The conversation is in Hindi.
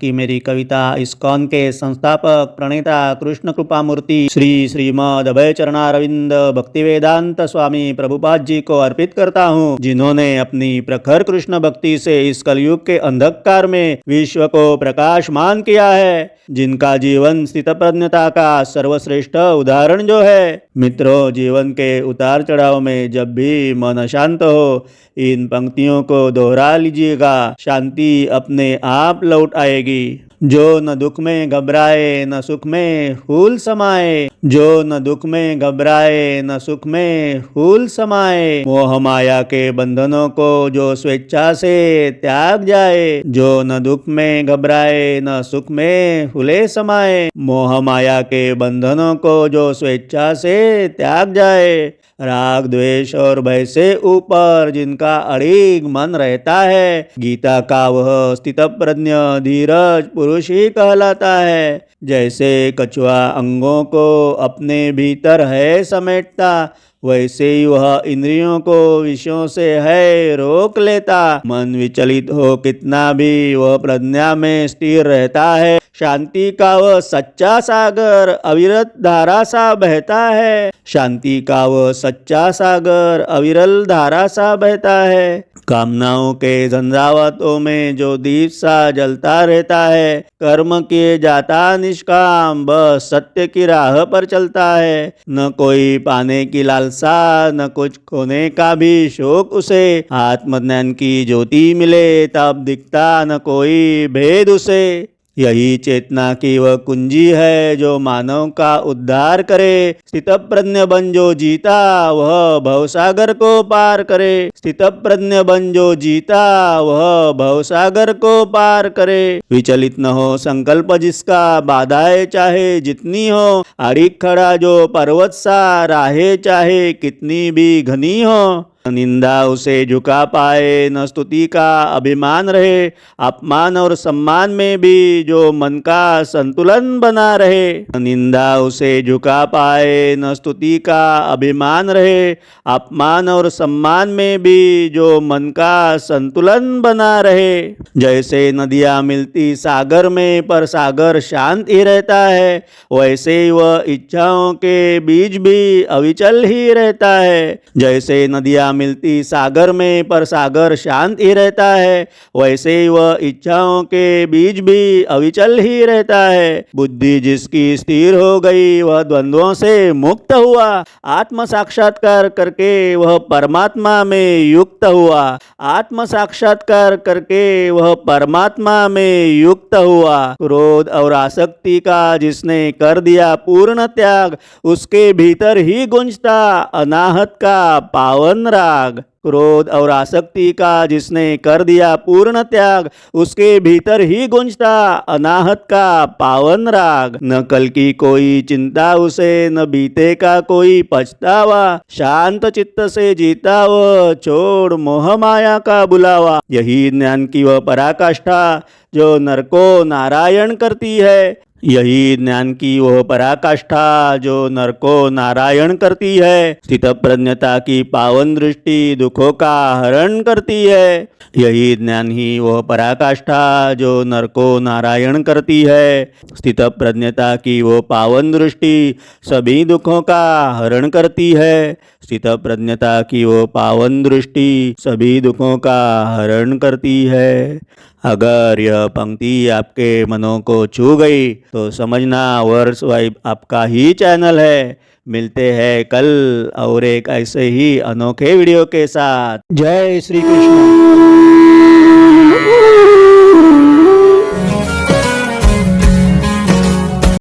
की मेरी कविता इस्कॉन के संस्थापक प्रणेता कृष्ण कृपा मूर्ति श्री श्रीमद अभय चरणारविंद भक्तिवेदांत स्वामी प्रभुपाद जी को अर्पित करता हूँ, जिन्होंने अपनी प्रखर कृष्ण भक्ति से इस कलयुग के अंधकार में विश्व को प्रकाशमान किया है, जिनका जीवन स्थितप्रज्ञता का सर्वश्रेष्ठ उदाहरण जो है। मित्रों, जीवन के उतार चढ़ाव में जब भी मन अशांत हो, इन पंक्तियों को दोहरा लीजिएगा, शांति अपने आप लौट आएगी। जो न दुख में घबराए न सुख में हुल समाए, जो न दुख में घबराए न सुख में हुल समाए, मोह माया के बंधनों को जो स्वेच्छा से त्याग जाए। जो न दुख में घबराए न सुख में हुले समाए, मोह माया के बंधनों को जो स्वेच्छा से त्याग जाए। राग द्वेष और भय से ऊपर जिनका अड़िग मन रहता है, गीता का वह स्थितप्रज्ञ धीरज पुरुष ही कहलाता है। जैसे कछुआ अंगों को अपने भीतर है समेटता, वैसे ही वह इंद्रियों को विषयों से है रोक लेता। मन विचलित हो कितना भी वह प्रज्ञा में स्थिर रहता है। शांति का वह सच्चा सागर अविरत धारा सा बहता है। शांति का वह सच्चा सागर अविरल धारा सा बहता है। कामनाओं के झंझावातों में जो दीप सा जलता रहता है, कर्म किए जाता निष्काम बस सत्य की राह पर चलता है। न कोई पाने की लालसा न कुछ खोने का भी शौक उसे, आत्मज्ञान की ज्योति मिले तब दिखता न कोई भेद उसे। यही चेतना की वह कुंजी है जो मानव का उद्धार करे। स्थितप्रज्ञ बन जो जीता वह भवसागर को पार करे। स्थितप्रज्ञ बन जो जीता वह भवसागर को पार करे। विचलित न हो संकल्प जिसका, बाधाएं चाहे जितनी हो, अड़िग खड़ा जो पर्वत सा, राहें चाहे कितनी भी घनी हो। निंदा उसे झुका पाए न स्तुति का अभिमान रहे। अपमान और सम्मान में भी जो मन का संतुलन बना रहे। निंदा उसे झुका पाए न स्तुति का अभिमान रहे। अपमान और सम्मान में भी जो मन का संतुलन बना रहे। जैसे नदियाँ मिलती सागर में पर सागर शांत ही रहता है, वैसे ही वह इच्छाओं के बीच भी अविचल ही रहता है। जैसे नदियाँ मिलती सागर में पर सागर शांत ही रहता है, वैसे ही वह इच्छाओं के बीच भी अविचल ही रहता है। बुद्धि जिसकी स्थिर हो गई वह द्वंद्वों से मुक्त हुआ। आत्म साक्षात्कार करके वह परमात्मा में युक्त हुआ। आत्म साक्षात्कार करके वह परमात्मा में युक्त हुआ। क्रोध और आसक्ति का जिसने कर दिया पूर्ण त्याग, उसके भीतर ही गूंजता अनाहत का पावन राग। क्रोध और आसक्ति का जिसने कर दिया पूर्ण त्याग, उसके भीतर ही गूंजता अनाहत का पावन राग। न कल की कोई चिंता उसे, न बीते का कोई पछतावा। शांत चित्त से जीता वह, छोड़ मोह माया का बुलावा। यही ज्ञान की वह पराकाष्ठा जो नर को नारायण करती है। यही ज्ञान की वह पराकाष्ठा जो नर को नारायण करती है। स्थितप्रज्ञता की पावन दृष्टि दुखों का हरण करती है। यही ज्ञान ही वह पराकाष्ठा जो नर को नारायण करती है। स्थितप्रज्ञता की वो पावन दृष्टि सभी दुखों का हरण करती है। स्थितप्रज्ञता की वो पावन दृष्टि सभी दुखों का हरण करती है। अगर यह पंक्ति आपके मनों को छू गई तो समझना वर्स वाइब आपका ही चैनल है। मिलते हैं कल और एक ऐसे ही अनोखे वीडियो के साथ। जय श्री कृष्ण।